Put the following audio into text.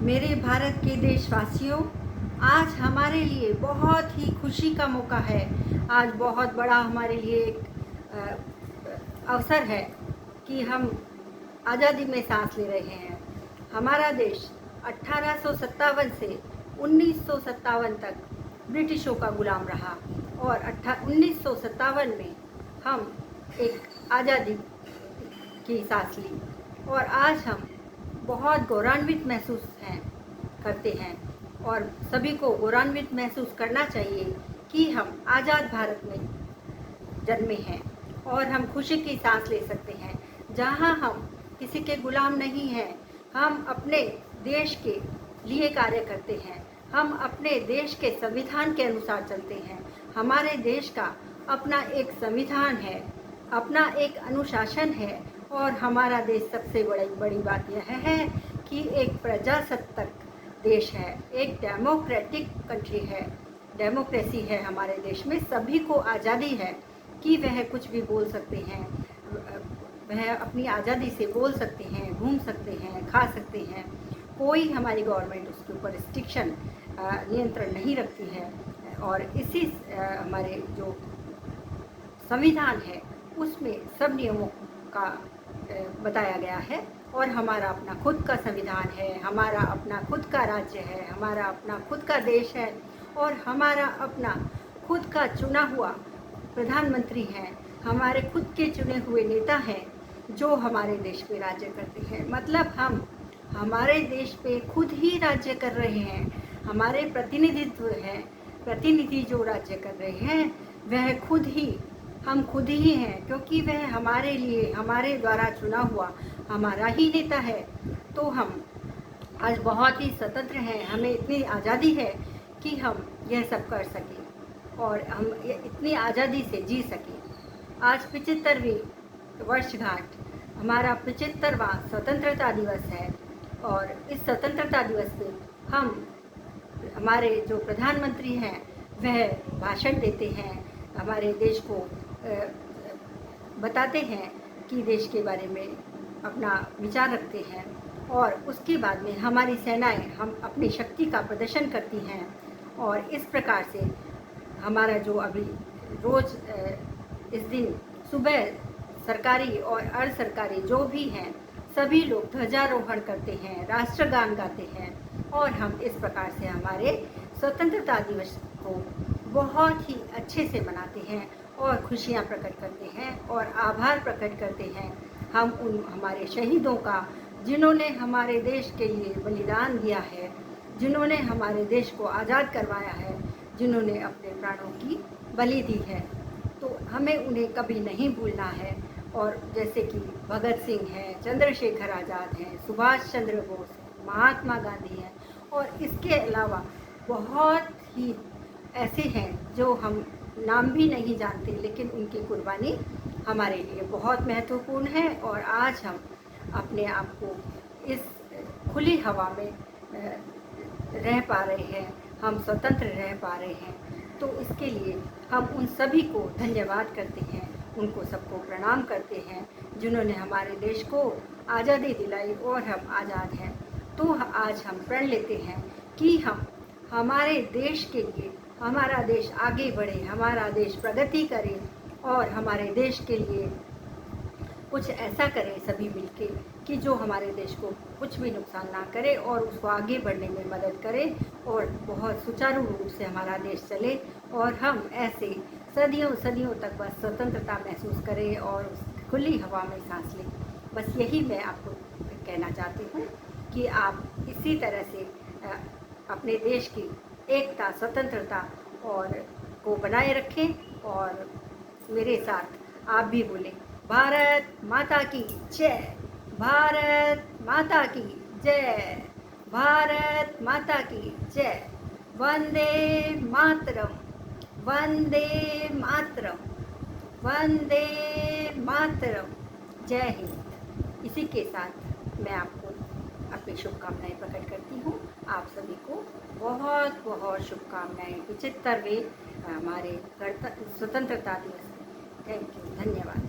मेरे भारत के देशवासियों, आज हमारे लिए बहुत ही खुशी का मौका है। आज बहुत बड़ा हमारे लिए एक अवसर है कि हम आज़ादी में सांस ले रहे हैं। हमारा देश 1857 से 1957 तक ब्रिटिशों का गुलाम रहा और 1957 में हम एक आज़ादी की सांस ली और आज हम बहुत गौरवान्वित महसूस करते हैं और सभी को गौरवान्वित महसूस करना चाहिए कि हम आज़ाद भारत में जन्मे हैं और हम खुशी की सांस ले सकते हैं, जहां हम किसी के गुलाम नहीं हैं। हम अपने देश के लिए कार्य करते हैं, हम अपने देश के संविधान के अनुसार चलते हैं। हमारे देश का अपना एक संविधान है, अपना एक अनुशासन है और हमारा देश सबसे बड़ी बात यह है कि एक प्रजासत्ताक देश है, एक डेमोक्रेटिक कंट्री है, डेमोक्रेसी है हमारे देश में। सभी को आज़ादी है कि वह कुछ भी बोल सकते हैं, वह अपनी आज़ादी से बोल सकते हैं, घूम सकते हैं, खा सकते हैं। कोई हमारी गवर्नमेंट उसके ऊपर रिस्ट्रिक्शन नियंत्रण नहीं रखती है और इसी हमारे जो संविधान है उसमें सब नियमों का बताया गया है और हमारा अपना खुद का संविधान है, हमारा अपना खुद का राज्य है, हमारा अपना खुद का देश है और हमारा अपना खुद का चुना हुआ प्रधानमंत्री हैं, हमारे खुद के चुने हुए नेता हैं जो हमारे देश पे राज्य करते हैं। मतलब हम हमारे देश पे खुद ही राज्य कर रहे हैं। हमारे प्रतिनिधि जो राज्य कर रहे हैं वह हम खुद ही हैं, क्योंकि वह हमारे लिए हमारे द्वारा चुना हुआ हमारा ही नेता है। तो हम आज बहुत ही स्वतंत्र हैं, हमें इतनी आज़ादी है कि हम यह सब कर सकें और हम इतनी आज़ादी से जी सकें। आज 75वीं वर्षगांठ, हमारा 75वां स्वतंत्रता दिवस है और इस स्वतंत्रता दिवस पे हमारे जो प्रधानमंत्री हैं वह भाषण देते हैं, हमारे देश को बताते हैं कि देश के बारे में अपना विचार रखते हैं और उसके बाद में हमारी सेनाएं हम अपनी शक्ति का प्रदर्शन करती हैं और इस प्रकार से हमारा जो अभी रोज़ इस दिन सुबह सरकारी और अर्ध सरकारी जो भी हैं सभी लोग ध्वजारोहण करते हैं, राष्ट्रगान गाते हैं और हम इस प्रकार से हमारे स्वतंत्रता दिवस को बहुत ही अच्छे से मनाते हैं और खुशियाँ प्रकट करते हैं और आभार प्रकट करते हैं हम उन हमारे शहीदों का, जिन्होंने हमारे देश के लिए बलिदान दिया है, जिन्होंने हमारे देश को आज़ाद करवाया है, जिन्होंने अपने प्राणों की बलि दी है। तो हमें उन्हें कभी नहीं भूलना है। और जैसे कि भगत सिंह हैं, चंद्रशेखर आज़ाद हैं, सुभाष चंद्र बोस हैं, महात्मा गांधी हैं और इसके अलावा बहुत ही ऐसे हैं जो हम नाम भी नहीं जानते, लेकिन उनकी कुर्बानी हमारे लिए बहुत महत्वपूर्ण है और आज हम अपने आप को इस खुली हवा में रह पा रहे हैं, हम स्वतंत्र रह पा रहे हैं। तो इसके लिए हम उन सभी को धन्यवाद करते हैं, उनको सबको प्रणाम करते हैं जिन्होंने हमारे देश को आज़ादी दिलाई और हम आज़ाद हैं। तो आज हम प्रण लेते हैं कि हम हमारे देश के लिए, हमारा देश आगे बढ़े, हमारा देश प्रगति करे और हमारे देश के लिए कुछ ऐसा करें सभी मिलके कि जो हमारे देश को कुछ भी नुकसान ना करे और उसको आगे बढ़ने में मदद करे और बहुत सुचारू रूप से हमारा देश चले और हम ऐसे सदियों सदियों तक बस स्वतंत्रता महसूस करें और खुली हवा में सांस लें। बस यही मैं आपको कहना चाहती हूँ कि आप इसी तरह से अपने देश की एकता, स्वतंत्रता और को बनाए रखें और मेरे साथ आप भी बोलें, भारत माता की जय, भारत माता की जय, भारत माता की जय, वंदे मातरम, वंदे मातरम, वंदे मातरम। जय हिंद। इसी के साथ मैं आपको अपनी शुभकामनाएं प्रकट करती हूँ। आप सभी को बहुत बहुत शुभकामनाएं 75वें हमारे स्वतंत्रता दिवस। थैंक यू, धन्यवाद।